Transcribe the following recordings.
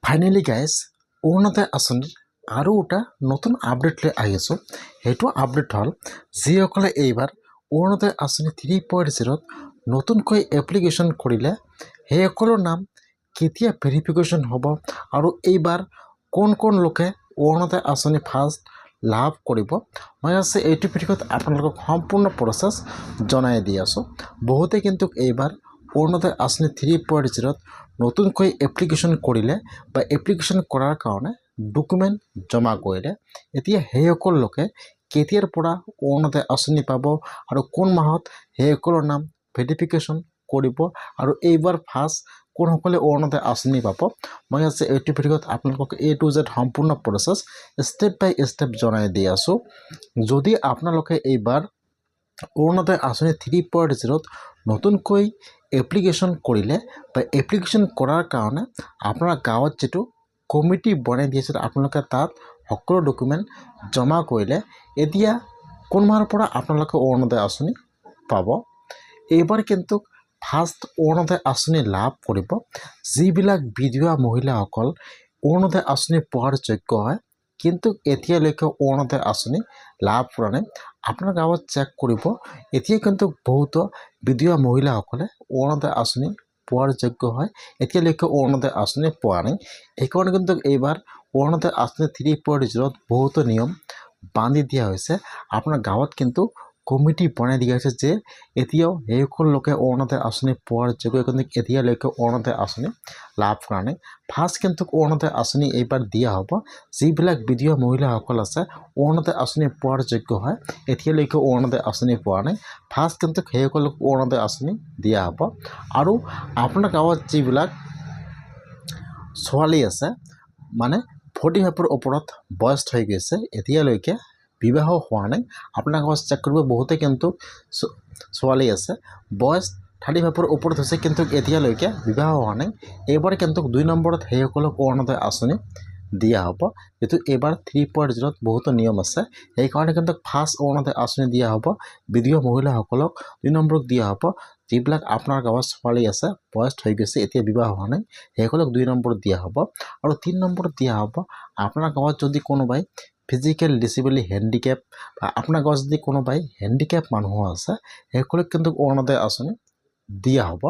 Finally guys Orunodoi আঁচনিৰ আৰু এটা নতুন আপডেট লৈ আহিছোঁ। সেইটো আপডেট হ'ল যিসকলে এইবাৰ অৰুণোদয় আঁচনি 3.0 নতুনকৈ এপ্লিকেশ্যন কৰিলে সেইসকলৰ নাম কেতিয়া ভেৰিফিকেশ্যন হ'ব আৰু এইবাৰ কোন কোন লোকে অৰুণোদয় আঁচনি ফাৰ্ষ্ট লাভ কৰিব, মই আছে এইটো ভিডিঅ'ত আপোনালোকক সম্পূৰ্ণ প্ৰচেছ জনাই দি আছোঁ। বহুতে কিন্তু এইবাৰ অৰুণোদয় আঁচনি 3.0 নতুনকৈ এপ্লিকেশ্যন কৰিলে বা এপ্লিকেশ্যন কৰাৰ কাৰণে ডকুমেণ্ট জমা কৰিলে। এতিয়া সেইসকল লোকে কেতিয়াৰ পৰা অৰুণোদয় আঁচনি পাব আৰু কোন মাহত সেইসকলৰ নাম ভেৰিফিকেশ্যন কৰিব আৰু এইবাৰ ফাৰ্ষ্ট কোনসকলে অৰুণোদয় আঁচনি পাব, মই আছে এইটো ভিডিঅ'ত আপোনালোকক A to Z সম্পূৰ্ণ প্ৰচেছ ষ্টেপ বাই ষ্টেপ জনাই দি আছোঁ। যদি আপোনালোকে এইবাৰ অৰুণোদয় আঁচনি 3.0 নতুনকৈ এপ্লিকেশ্যন কৰিলে বা এপ্লিকেশ্যন কৰাৰ কাৰণে আপোনাৰ গাঁৱত যিটো কমিটি বনাই দিয়েছিল আপোনালোকে তাত সকলো ডকুমেণ্ট জমা কৰিলে, এতিয়া কোন মাহৰ পৰা আপোনালোকে অৰুণোদয় আঁচনি পাব। এইবাৰ কিন্তু ফাৰ্ষ্ট অৰুণোদয় আঁচনি লাভ কৰিব যিবিলাক বিধৱা মহিলাসকল অৰুণোদয় আঁচনি পোৱাৰ যোগ্য হয় কিন্তু এতিয়ালৈকে অৰুণোদয় আঁচনি লাভ কৰা নাই। আপোনাৰ গাঁৱত চেক কৰিব, এতিয়া কিন্তু বহুতো বিধৱা মহিলাসকলে অৰুণোদয় আঁচনি পোৱাৰ যোগ্য হয়, এতিয়ালৈকে অৰুণোদয় আঁচনি পোৱা নাই। এইকাৰণে কিন্তু এইবাৰ অৰুণোদয় আঁচনি 3.0 বহুতো নিয়ম বান্ধি দিয়া হৈছে। আপোনাৰ গাঁৱত কিন্তু কমিটি বনাই দিয়া হৈছে যে এতিয়াও সেইসকল লোকে অৰুণোদয় আঁচনি পোৱাৰ যোগ্য কিন্তু এতিয়ালৈকে অৰুণোদয় আঁচনি লাভ কৰা নাই। ফাৰ্ষ্ট কিন্তু অৰুণোদয় আঁচনি এইবাৰ দিয়া হ'ব যিবিলাক বিধৱা মহিলাসকল আছে অৰুণোদয় আঁচনি পোৱাৰ যোগ্য হয়, এতিয়ালৈকে অৰুণোদয় আঁচনি পোৱা নাই। ফাৰ্ষ্ট কিন্তু সেইসকলক অৰুণোদয় আঁচনি দিয়া হ'ব। আৰু আপোনাৰ গাঁৱত যিবিলাক ছোৱালী আছে মানে 45ৰ ওপৰত বয়স হৈ গৈছে, এতিয়ালৈকে বিবাহ হোৱা নাই, আপোনাৰ গাঁৱত চেক কৰিব বহুতে কিন্তু ছোৱালী আছে বয়স 35ৰ ওপৰত হৈছে কিন্তু এতিয়ালৈকে বিবাহ হোৱা নাই। এইবাৰ কিন্তু 2 নম্বৰত সেইসকলক অৰুণোদয় আঁচনি দিয়া হ'ব। যিটো এইবাৰ 3.0 বহুতো নিয়ম আছে, সেইকাৰণে কিন্তু ফাৰ্ষ্ট অৰুণোদয় আঁচনি দিয়া হ'ব বিধৱা মহিলাসকলক, 2 নম্বৰত দিয়া হ'ব যিবিলাক আপোনাৰ গাঁৱত ছোৱালী আছে বয়স হৈ গৈছে এতিয়া বিবাহ হোৱা নাই সেইসকলক 2 নম্বৰত দিয়া হ'ব। আৰু 3 নম্বৰত দিয়া হ'ব আপোনাৰ গাঁৱত যদি কোনোবাই ফিজিকেল ডিছেবিলিটি হেণ্ডিকেপ বা আপোনাৰ গাঁৱত যদি কোনোবাই হেণ্ডিকেপ মানুহ আছে সেইসকলক কিন্তু অৰুণোদয় আঁচনি দিয়া হ'ব।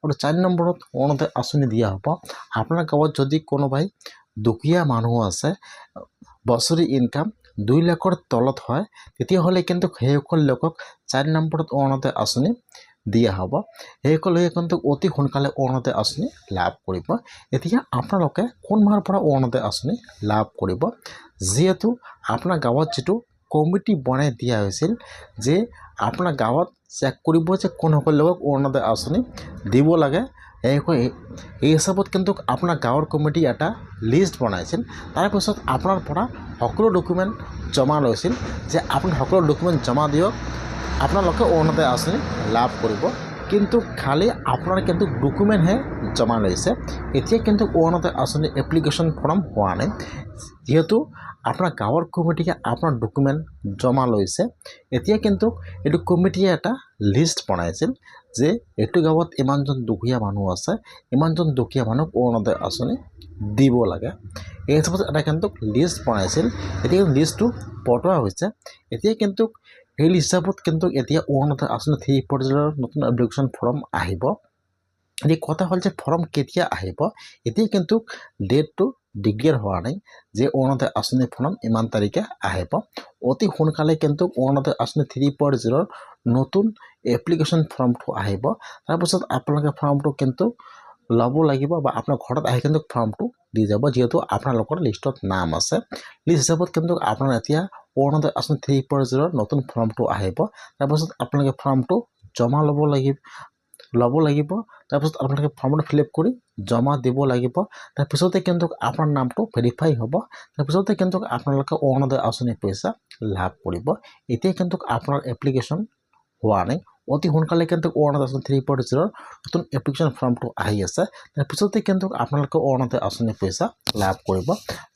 আৰু 4 নম্বৰত অৰুণোদয় আঁচনি দিয়া হ'ব আপোনাৰ গাঁৱত যদি কোনোবাই দুখীয়া মানুহ আছে, বছৰি ইনকাম 2 লাখৰ তলত হয়, তেতিয়াহ'লে কিন্তু সেইসকল লোকক 4 নম্বৰত অৰুণোদয় আঁচনি দিয়া হ'ব। সেইসকল লোকে কিন্তু অতি সোনকালে অৰুণোদয় আঁচনি লাভ কৰিব। এতিয়া আপোনালোকে কোন মাহৰ পৰা অৰুণোদয় আঁচনি লাভ কৰিব, যিহেতু আপোনাৰ গাঁৱত যিটো কমিটি বনাই দিয়া হৈছিল যে আপোনাৰ গাঁৱত চেক কৰিব যে কোনসকল লোকক অৰুণোদয় আঁচনি দিব লাগে, এই হিচাপত কিন্তু আপোনাৰ গাঁৱৰ কমিটি এটা লিষ্ট বনাইছিল। তাৰপিছত আপোনাৰ পৰা সকলো ডকুমেণ্ট জমা লৈছিল যে আপুনি সকলো ডকুমেণ্ট জমা দিয়ক আপোনালোকে অৰুণোদয় আঁচনি লাভ কৰিব, কিন্তু খালি আপোনাৰ কিন্তু ডকুমেণ্টহে জমা লৈছে। এতিয়া কিন্তু অৰুণোদয় আঁচনি এপ্লিকেশ্যন ফৰ্ম হোৱা নাই, যিহেতু আপোনাৰ গাঁৱৰ কমিটিয়ে আপোনাৰ ডকুমেণ্ট জমা লৈছে। এতিয়া কিন্তু এইটো কমিটিয়ে এটা লিষ্ট বনাইছিল যে এইটো গাঁৱত ইমানজন দুখীয়া মানুহ আছে, ইমানজন দুখীয়া মানুহক অৰুণোদয় আঁচনি দিব লাগে, এই হিচাপত এটা কিন্তু লিষ্ট বনাইছিল। এতিয়া লিষ্টটো পঠোৱা হৈছে। এতিয়া কিন্তু সেই হিচাপত কিন্তু এতিয়া অৰুণোদয় আঁচনি 3.0 নতুন এপ্লিকেশ্যন ফৰ্ম আহিব। এতিয়া কথা হ'ল যে ফৰ্ম কেতিয়া আহিব, এতিয়া কিন্তু ডেটটো ডিক্লেয়াৰ হোৱা নাই যে অৰুণোদয় আঁচনি ফৰ্ম ইমান তাৰিখে আহিব। অতি সোনকালে কিন্তু অৰুণোদয় আঁচনি 3.0 নতুন এপ্লিকেশ্যন ফৰ্মটো আহিব। তাৰপিছত আপোনালোকে ফৰ্মটো কিন্তু ল'ব লাগিব বা আপোনাৰ ঘৰত আহি কিন্তু ফৰ্মটো দি যাব, যিহেতু আপোনালোকৰ লিষ্টত নাম আছে। লিষ্ট হিচাপত কিন্তু আপোনাৰ এতিয়া অৰুণোদয় আঁচনি 3.0 নতুন ফৰ্মটো আহিব। তাৰপিছত আপোনালোকে ফৰ্মটো জমা ল'ব লাগিব। তাৰপিছত আপোনালোকে ফৰ্মটো ফিল আপ কৰি জমা দিব লাগিব। তাৰপিছতে কিন্তু আপোনাৰ নামটো ভেৰিফাই হ'ব। তাৰপিছতে কিন্তু আপোনালোকে অৰুণোদয় আঁচনি পইচা লাভ কৰিব। এতিয়া কিন্তু আপোনাৰ এপ্লিকেশ্যন হোৱা নাই, অতি সোনকালে কিন্তু অৰুণোদয় আঁচনি 3.0 নতুন এপ্লিকেশ্যন ফৰ্মটো আহি আছে। তাৰপিছতে কিন্তু আপোনালোকে অৰুণোদয় আঁচনি পইচা লাভ কৰিব।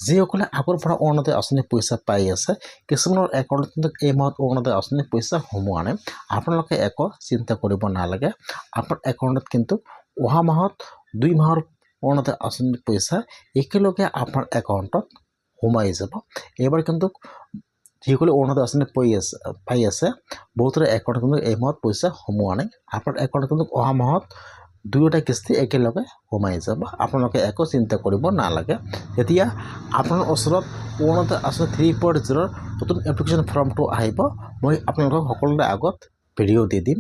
যিসকলে আগৰ পৰা অৰুণোদয় আঁচনি পইচা পাই আছে, কিছুমানৰ একাউণ্টত কিন্তু এই মাহত অৰুণোদয় আঁচনি পইচা সোমোৱা নাই, আপোনালোকে একো চিন্তা কৰিব নালাগে। আপোনাৰ একাউণ্টত কিন্তু অহা মাহত 2 মাহৰ অৰুণোদয় আঁচনিৰ পইচা একেলগে আপোনাৰ একাউণ্টত সোমাই যাব। এইবাৰ কিন্তু যিসকলে অৰুণোদয় আঁচনি পাই আছে বহুতৰে একাউণ্টত কিন্তু এই মাহত পইচা সোমোৱা নাই। আপোনাৰ একাউণ্টত কিন্তু অহা মাহত দুয়োটা কিস্তি একেলগে সোমাই যাব। আপোনালোকে একো চিন্তা কৰিব নালাগে। এতিয়া আপোনাৰ ওচৰত অৰুণোদয় আঁচনি 3.0 নতুন এপ্লিকেশ্যন ফৰ্মটো আহিব। মই আপোনালোকক সকলোৰে আগত ভিডিঅ' দি দিম।